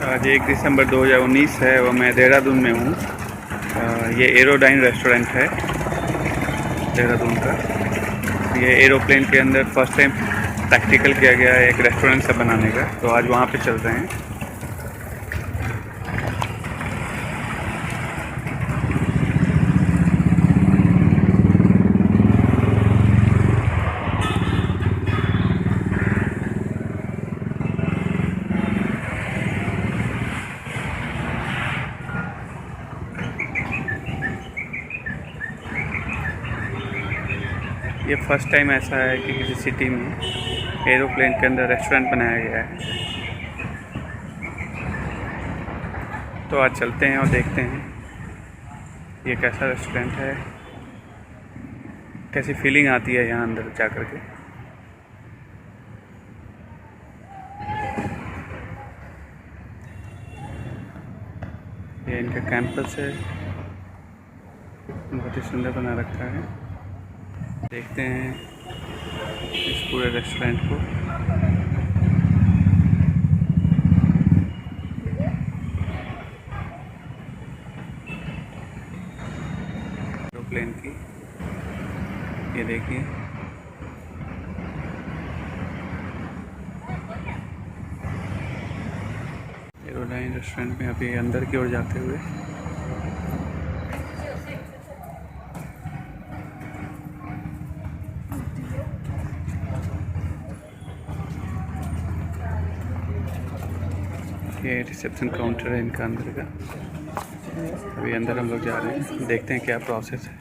आज 1 दिसंबर 2019 है और मैं देहरादून में हूँ। ये एरोडाइन रेस्टोरेंट है देहरादून का। ये एरोप्लेन के अंदर फर्स्ट टाइम प्रैक्टिकल किया गया है एक रेस्टोरेंट सा बनाने का, तो आज वहाँ पे चल रहे हैं। ये फर्स्ट टाइम ऐसा है कि किसी सिटी में एरोप्लेन के अंदर रेस्टोरेंट बनाया गया है। तो आज चलते हैं और देखते हैं ये कैसा रेस्टोरेंट है, कैसी फीलिंग आती है यहाँ अंदर जा कर के। ये इनका कैंपस है, बहुत ही सुंदर बना रखा है। देखते हैं इस पूरे रेस्टोरेंट को। एरोप्लेन की ये देखिए, एरोडाइन रेस्टोरेंट में अभी अंदर की ओर जाते हुए ये रिसेप्शन काउंटर है इनका अंदर का। अभी अंदर हम लोग जा रहे हैं, देखते हैं क्या प्रोसेस है।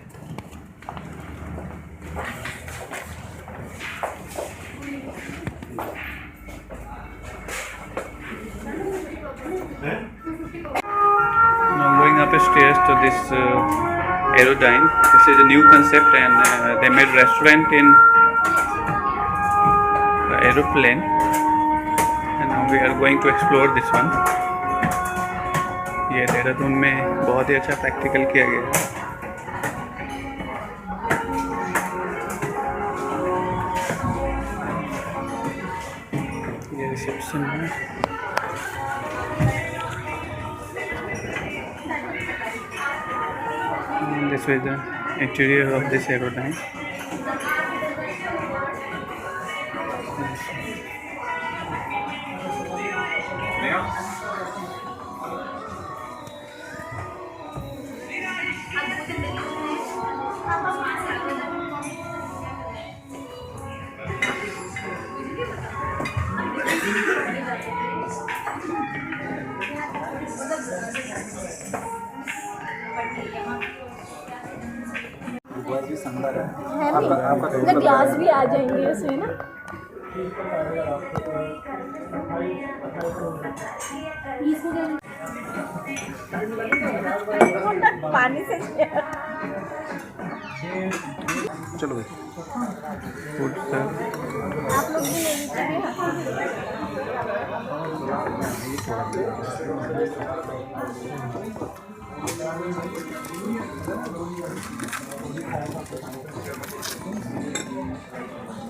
Now going up stairs to this Aerodyne. This is a new concept and they made restaurant in aeroplane. We are going to explore this one. ये देहरादून में बहुत ही अच्छा प्रैक्टिकल किया गया है। ये रिसेप्शन है। This is the interior of this Aerodyne. मतलब ग्लास भी आ जाएंगे उसमें ना। पानी से चलो भाई फूड आप लोग भी ले लीजिए।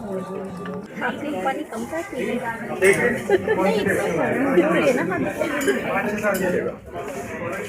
आपने पानी कम था नहीं